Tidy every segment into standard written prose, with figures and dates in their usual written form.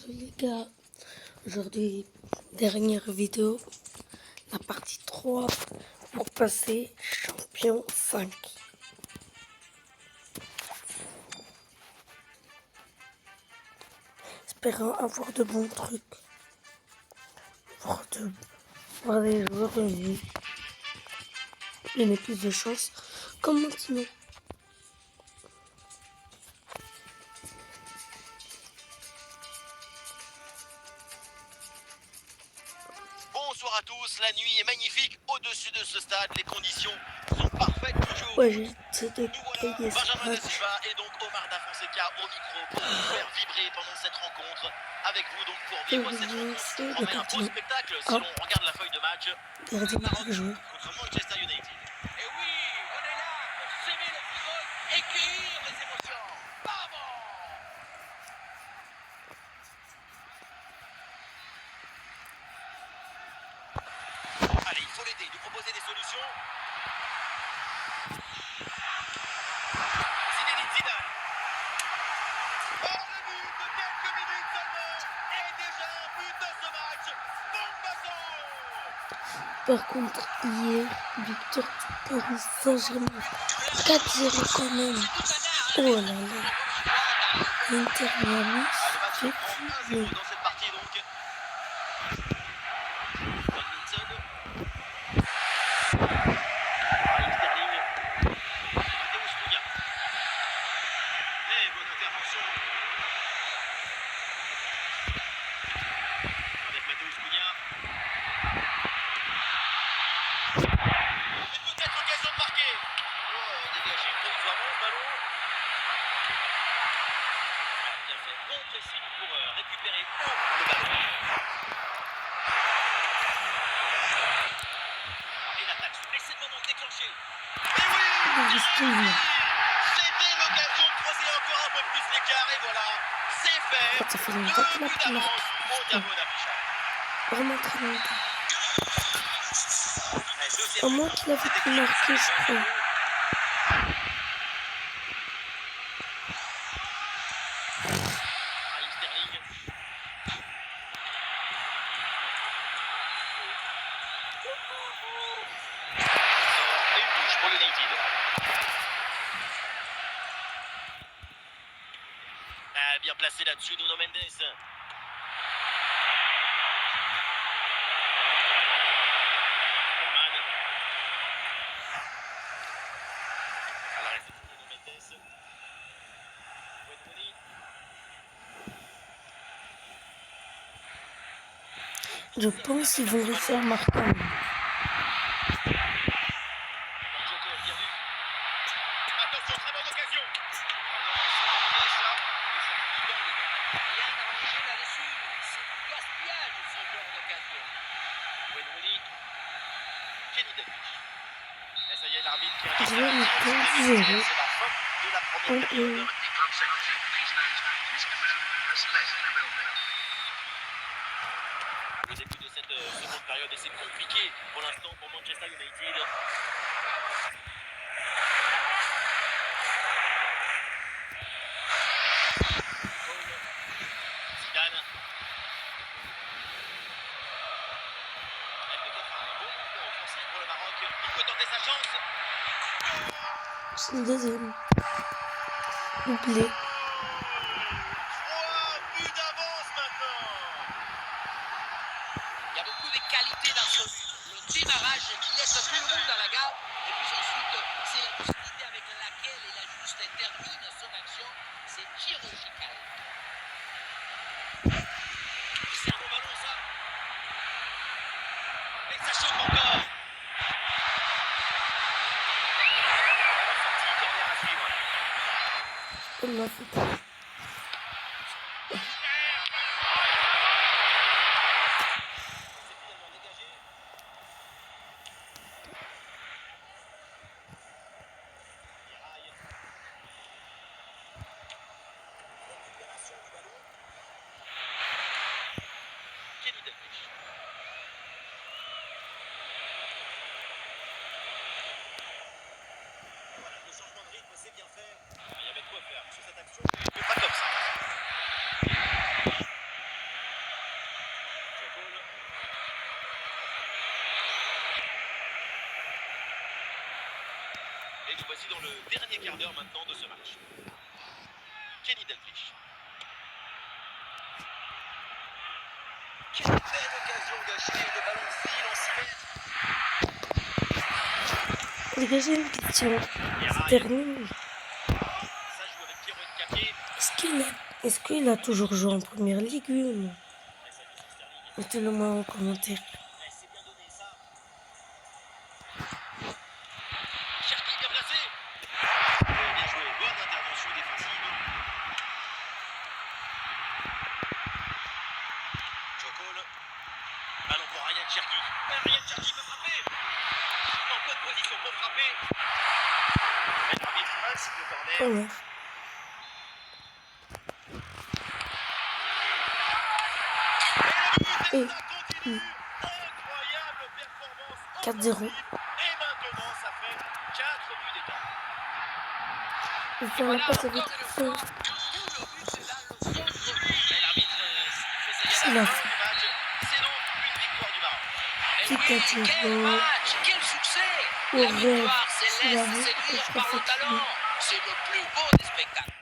les gars, aujourd'hui dernière vidéo, la partie 3 pour passer champion 5. Espérant avoir de bons trucs, voir des joueurs donner plus de chance comme maintenant. Bonsoir à tous, la nuit est magnifique au-dessus de ce stade, les conditions sont parfaites toujours. Ouais, j'ai essayé de Nous voilà, gagner ce Benjamin Da match. Silva et donc Omar Da Fonseca au micro pour vous faire vibrer pendant cette rencontre. Avec vous donc pour vivre cette rencontre qui Le promet un beau gardien. spectacle si Ah, l'on regarde la feuille de match. gardien Le Maroc pas joué. contre Manchester United. Et oui, on est là pour s'aimer le football et cueillir les émotions. Vamos! Allez, il faut l'aider, lui proposer des solutions. Zinedine Zidane. Oh, le but de quelques minutes seulement. Et déjà un but dans ce match. Bombazo! Par contre, hier, victoire du Paris Saint-Germain. 4-0 quand même. Oh là là. L'Inter Miami Ah, le match fait prend 1-0 fumer. dans cette partie donc. Robinson. Raheem Sterling. Matheus Cunha. Et bonne intervention. Avec Matheus Cunha. Et peut-être l'occasion de marquer. Oh, dégagé provisoirement ce ballon. Bien fait. Bon pressing pour récupérer haut le ballon. Et l'attaque. Et c'est le moment de déclencher. Et oui, Augustin. c'était l'occasion de creuser encore un peu plus l'écart et voilà, c'est fait. Ça fait longtemps qu'il 2 a buts pas d'avance marqué. au Diabo d'affichage. Vraiment très longtemps. Ouais, deuxième Au but. moins qu'il avait C'était pu déjà marquer, je ça, crois. 2-0. Raheem Sterling. Et une touche pour United. Ah, bien placé là-dessus, Nuno Mendes. Coman. À la réception, Nuno Mendes. Wayne Rooney. Je pense qu'ils vont réussir à marquer. Djoko, bien vu. Attention, très bonne occasion. Ah non, c'est ça. Et ça finit dans les dents. Bien arrangé là-dessus. C'est du gaspillage ce genre d'occasion. Wayne Rooney. Kenny Dalglish. Et ça y est, l'arbitre qui a Je dit vais que mettre c'est 0. la fin de la première période. Le début de cette seconde période et c'est compliqué pour l'instant pour Manchester United. Zidane. Elle peut-être un bon mouvement offensif pour le Maroc. Il peut tenter sa chance. C'est le deuxième. Doublé. 3 buts d'avance maintenant. Il y a beaucoup de qualité dans ce but. Le démarrage qui laisse tout le monde à la gare. Et puis ensuite, c'est la lucidité avec laquelle il ajuste et termine son action. C'est chirurgical. C'est un bon ballon ça. Et ça chauffe encore. Sortie, corner à suivre. On l'a fait. C'est finalement dégagé. Mirail. Récupération du ballon. Kenny Dalglish. Voilà, le changement de rythme, c'est bien fait. Il y avait de quoi faire sur cette action. dernier quart d'heure maintenant de ce match. Kenny Dalglish. Quelle belle occasion gâchée, le ballon file en 6 mètres. Les gars, j'ai une question. C'est terminé. Ça joue avec Pierre Capier. Est-ce qu'il a toujours joué en première ligue, lui ou non? Mettez-le moi en commentaire. C'est bien donné ça. Cherki bien placé. Bien joué, bonne intervention défensive. Jokol. Ballon pour Ryan Cherki. Ryan Cherki peut frapper. En bonne position pour frapper. L'arbitre ainsi le corner. Voilà. Et Et ça continue. Incroyable performance. 4-0. Et maintenant, ça fait 4 buts d'écart. Il fait la passe avec Encore une fois, feu. tout le but c'est là le centre. Mais l'arbitre faisait C'est y la aller à la fin. fin du match. C'est donc une victoire du Maroc. Et Qui oui, t'a quel tiré? match, quel succès. Au La rêve. victoire C'est la céleste vie, séduire c'est par le fatigué. talent. C'est le plus beau des spectacles.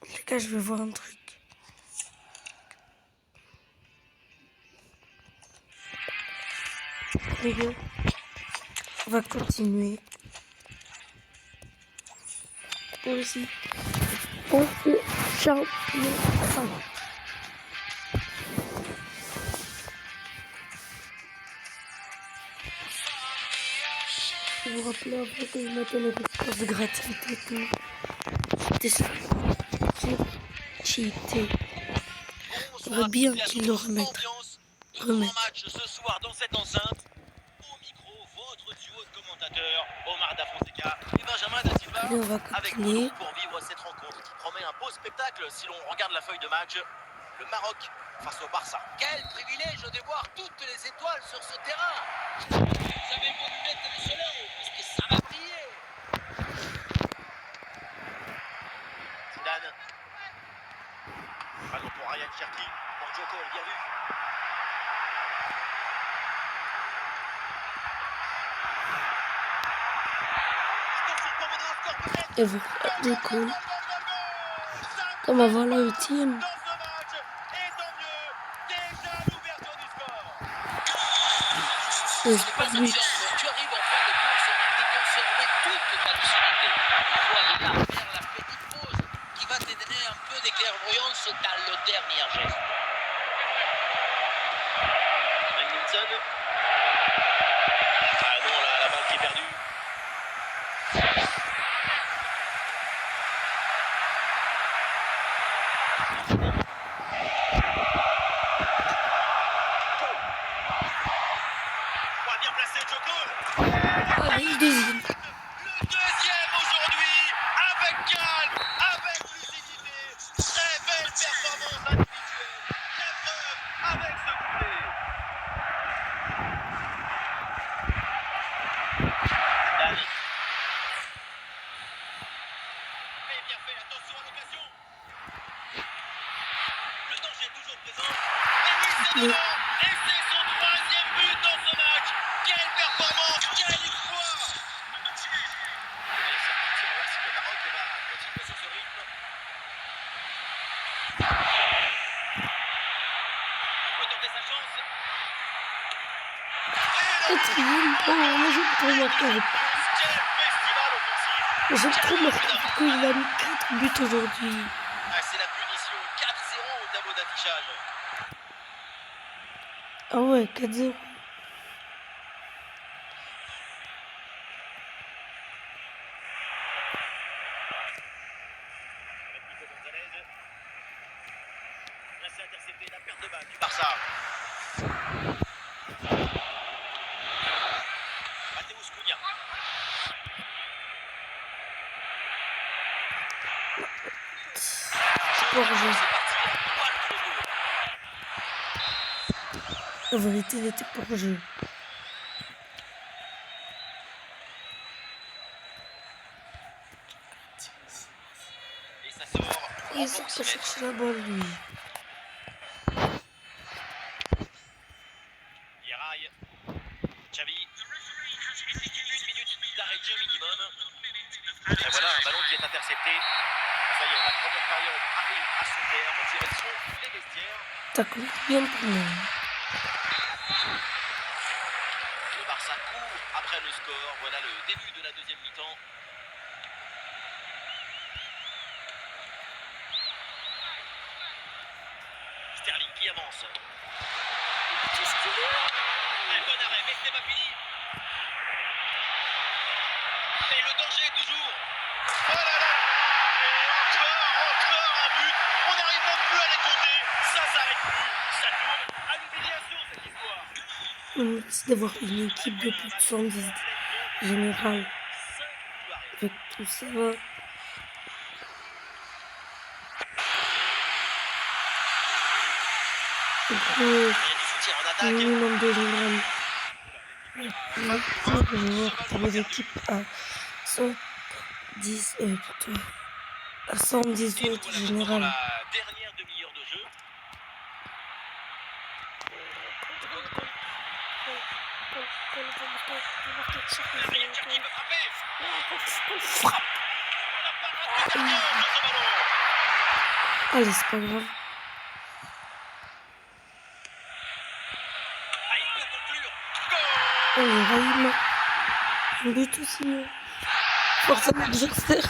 Les gars, je vais voir un truc. Les gars, on va continuer. Aussi. On fait champion. Je vous rappelle avant que je mette les réponses gratuites et tout. C'était ça. J'ai cheaté. On veut bien qu'ils le remettent. Grand match ce soir dans cette enceinte. Au micro, votre duo de commentateurs, Omar Da Fonseca et Benjamin Da Silva. Allez, on va Avec continuer. vous pour vivre cette rencontre qui promet un beau spectacle si l'on regarde la feuille de match. Le Maroc face au Barça. Quel privilège de voir toutes les étoiles sur ce terrain. Vous avez vos lunettes de soleil parce que ça va briller. Zidane. Ballon pour Ryan Cherki. Pour Jokol, bien vu. Attention pour mener au score peut-être. Et vous, du coup, comme avant la ultime. Dans ce match, et tant mieux, déjà l'ouverture du score. Et C'est pas oui. suffisant. Quand tu arrives en fin de course et conserver toute ta lucidité. Voilà la petite pause qui va te donner un peu d'éclairvoyance dans le dernier geste. Magnussen. Ah non, là, la balle qui est perdue. Oh, bien placé, Jokol. Allez, le deuxième. Le deuxième aujourd'hui, avec calme, avec lucidité. Très belle performance individuelle. La preuve avec ce boulet. Zidane. Mais bien fait, attention à l'occasion. Le danger est toujours présent. Et oui, c'est Oui. dedans. Et c'est son troisième but dans ce match. Quelle performance, quel exploit. Allez, c'est reparti, on va voir si le Maroc va continuer sur ce rythme. Il peut tenter sa chance. Quatrième. Oh, moi j'aime trop marquer avec. Quel festival offensif. J'aime trop marquer avec lui. Il a mis 4 buts aujourd'hui. Ah, c'est la punition. 4-0 au tableau d'affichage. Ah ouais, 4-0. Avec Nico Gonzalez. Là, c'est intercepté. La perte de balle du Barça. Mateusz Cunha. Hors jeu. C'est parti. Un poil trop beau. En vérité, il était pour jeu. Et ça sort. Il sort pas chercher la balle, lui. Yeraï. Xavi. 1 minute d'arrêt de jeu minimum. Et voilà un ballon qui est intercepté. Ça y est, la première période arrive à son terme. Direction les vestiaires. T'as compris bien pour moi. Le Barça court après le score. Voilà le début de la deuxième mi-temps. Sterling qui avance. Un bon arrêt, mais ce n'est pas fini. Et le danger toujours. Oh là là. Et encore un but. On n'arrive même plus à les compter. Ça s'arrête plus. Ça tourne à l'humiliation cette histoire. On merci d'avoir une équipe de plus de 110 général. 5 buts arrêtés. Avec tout ça. Il y a du soutien en attaque. Minimum de général. Pour les équipes à 110 plutôt. À 110 Et nous autres voilà maintenant dans général. la dernière demi-heure de jeu. Adrien Cherki peut frapper. Frappe. La parade de Cherki sur ce ballon. Allez, c'est pas grave. Ah, il peut conclure. Allez, Raïm. Un but aussi. Force à l'adversaire.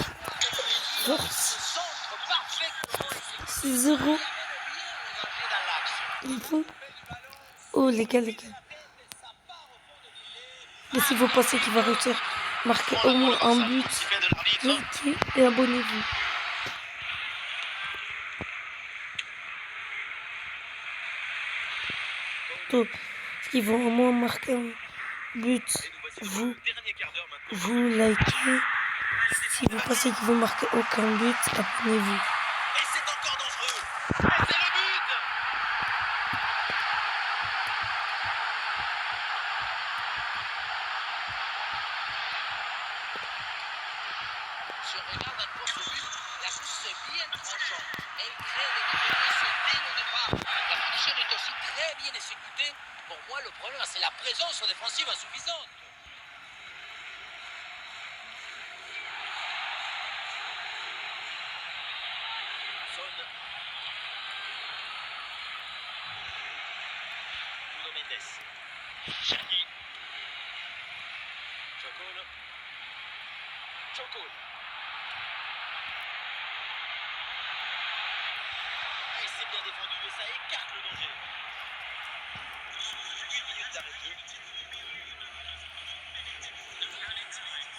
Force. Centre parfaitement 6-0. bien dans l'axe. Il faut. Oh, les gars. Mais s'il faut passer qu'il va réussir à marquer au moins un but, Sifflet de l'arbitre. likez et abonnez-vous. Donc, s'ils vont au moins marquer un but, Et nous voici dans vous, le dernier quart d'heure maintenant. vous likez. Si vous pensez qu'ils vont marquer aucun but, abonnez-vous. Et c'est encore dangereux. Et c'est le but. Si on regarde un peu ce but, la course est bien tranchante. Elle crée des différences dès le départ. La finition est aussi très bien exécutée. Pour moi, le problème, c'est la présence défensive insuffisante. Son. Nuno Mendes. Cherki. Chocol. Chocol. Et c'est bien défendu et ça écarte le danger. 1 minute d'arrêt de jeu.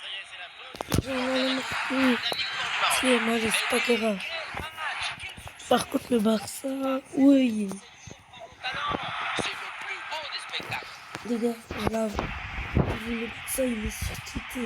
Ça y est, c'est la fin. J'en ai marqué. La victoire du Maroc. C'est mal, c'est pas grave. Quel match, quel Par contre, le Barça, oui. talent. C'est le plus beau des spectacles. Les gars, voilà. Le Barça, il est surquitté.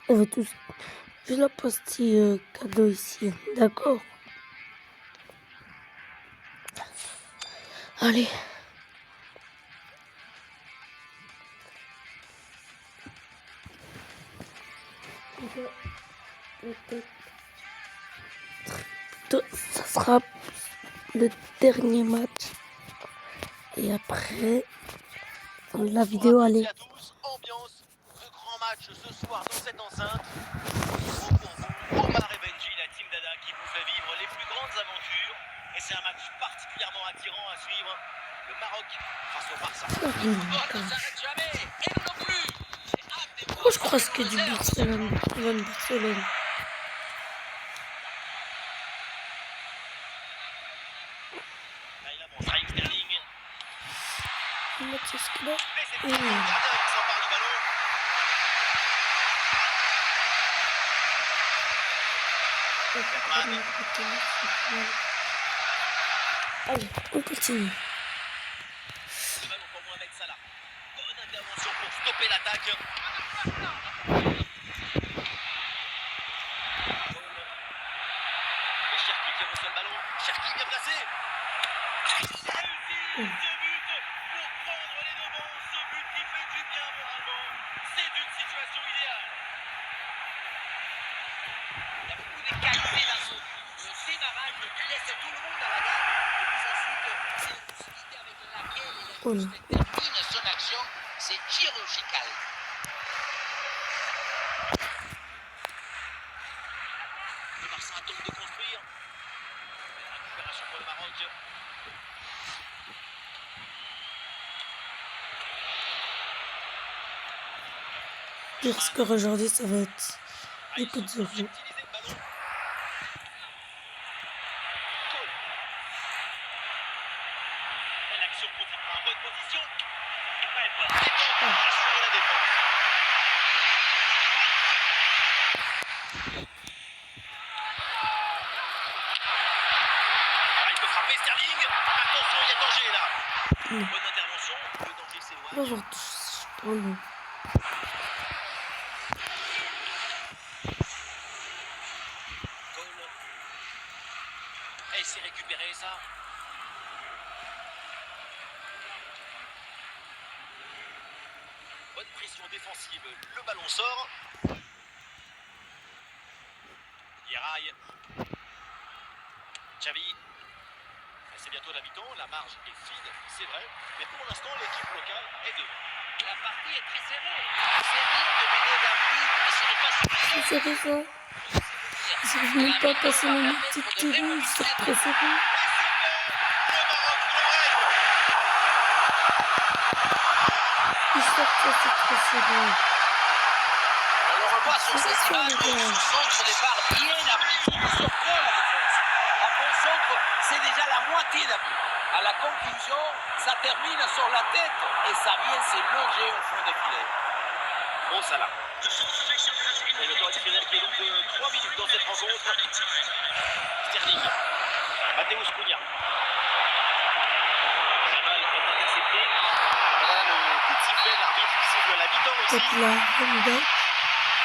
On va tous. J'ai la pastille cadeau ici. D'accord. Allez. Ça sera le dernier match. Et après, la vidéo, allez. Merci à tous. Ambiance de grand match ce soir dans cette enceinte. Pour vous, Omar et Benji, la team Dada qui vous fait vivre les plus grandes aventures. Et c'est un match particulièrement attirant à suivre. Le Maroc face au Barça. Le football ne s'arrête jamais. Et nous non plus. J'ai hâte de voir Oh, je crois que c'est du Barcelone. Barcelone. Là, il avance. Raheem Sterling. Mathias Clé. Mais c'est le gardien qui s'empare du ballon. Allez, on continue. Le ballon pour Mohamed Salah. Bonne intervention pour stopper l'attaque. Et Cherki qui reçoit le ballon. Cherki bien placé. Réussi ce but pour prendre les devants. Ce but qui fait du bien moralement. C'est une situation idéale. Il y a beaucoup de qualité dans son démarrage, il laisse tout le monde à la gare. Et puis ensuite, c'est la facilité avec laquelle il termine son action, c'est chirurgical. Le Barça tente de construire. Mais la récupération pour le Maroc. Le score aujourd'hui, ça va être des coups de zéro. Utiliser le ballon. Cole. Et l'action continuera en bonne position. Ouais, bonne défense. Assurer la défense. Ah, il peut frapper Sterling. Attention, il y a danger là. Bonne intervention. Le danger On va s'éloigne. voir tous. Oh non. Cole. Et c'est récupéré ça. Bonne pression défensive. Le ballon sort. Yeraï. Xavi. C'est bientôt la mi-temps. La marge est fine, c'est vrai. Mais pour l'instant, l'équipe locale est devant. La partie est très serrée. C'est bien de mener d'un but, mais ce n'est pas suffisant. C'est sérieux. J'arrive même pas à passer mon petit terrain. C'est très serré. Et c'est fait. Le Maroc nous règne. Ils sortent, c'est très serré. On le revoit sur ces images, ce centre départ bien appliqué, il surprend la défense. Un bon centre, c'est déjà la moitié d'un but. À la conclusion, ça termine sur la tête et ça vient se loger au fond des filets. Bon Salah. Et le temps additionnel qui est donc de 3 minutes dans cette rencontre. Sterling. Mateusz Cunha. La balle est interceptée. Voilà le coup de sifflet, l'arbitre qui siffle la mi-temps aussi. Peut-être la Honda.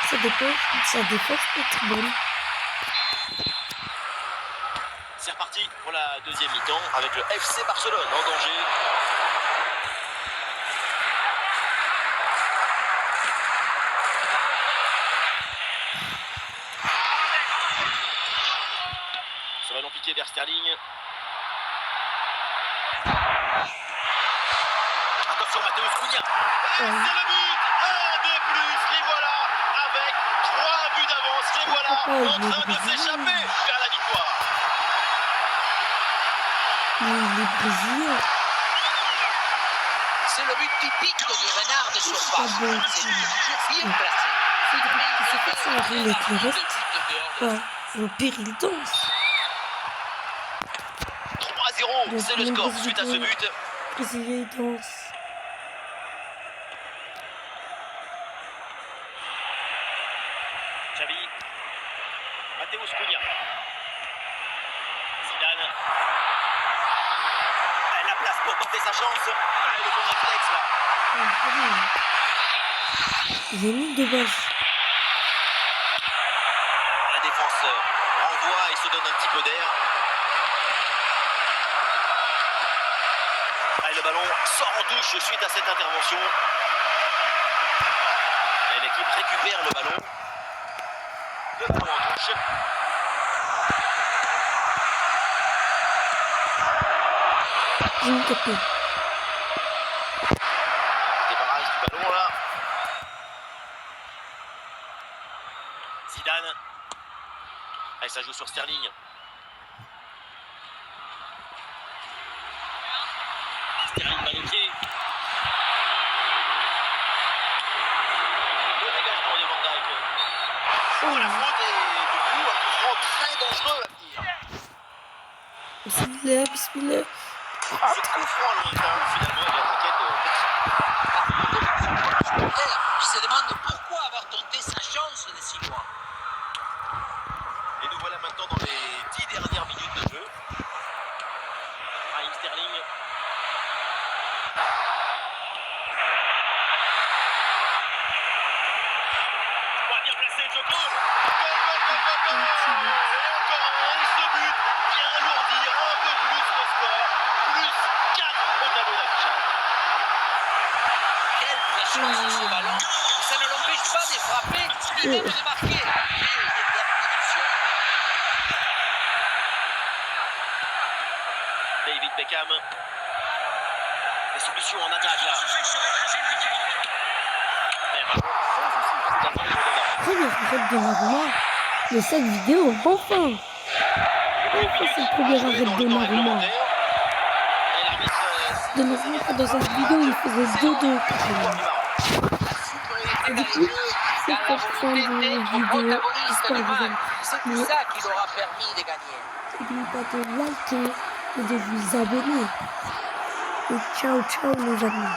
Sa défense peut être bonne. C'est reparti pour la deuxième mi-temps avec le FC Barcelone en danger. Ce ballon piqué vers Sterling. Attention Mateusz Cunha. Et c'est le but. Un de plus. Les voilà avec 3 buts d'avance. Les voilà en train de s'échapper vers la victoire. Les Brésiliens. C'est le but typique du renard de surface. C'est toujours bien placé. C'est pas ça, la roulette, le reste. Ouais, au pire, il danse. 3-0, c'est le score suite à ce but. Brésiliens, ils dansent. Xavi. Mateusz Cunha. Zidane. La place pour tenter sa chance. Le bon réflexe là. Ils ont mis de base. La défense renvoie et se donne un petit peu d'air. Et le ballon sort en touche suite à cette intervention. Et l'équipe récupère le ballon. Le ballon en touche. J'ai une copie. Débarrage du ballon là. Zidane. Et ça joue sur Sterling. Sterling balle au pied. Le dégagement Bismillah, bismillah. Ce coup franc lointain, finalement, il y a l'enquête supporter qui se demande pourquoi avoir tenté sa chance des 6 mois. Et nous voilà maintenant dans les 10 dernières minutes de jeu. Raheem Sterling. Oh, bien placé, Joe Cole. Goal, goal, goal, goal, goal. Et encore un, ce but vient alourdir un peu plus le score. Plus 4 au tableau d'affichage. Quelle pression sur ce ballon. Ça ne l'empêche pas de frapper, ni même de marquer. Quelle détermination. David Beckham. Des solutions en attaque là. Première arrêt de Donnarumma de cette vidéo, enfin. Enfin, c'est le premier arrêt de Donnarumma. Donnarumma, dans cette vidéo, il faisait 2-2 carrément. Et du coup, c'est pour fin de vidéo. J'espère que vous aimez. C'est ça qui leur a permis de gagner. N'oubliez pas de liker et de vous abonner. Et ciao, ciao les amis.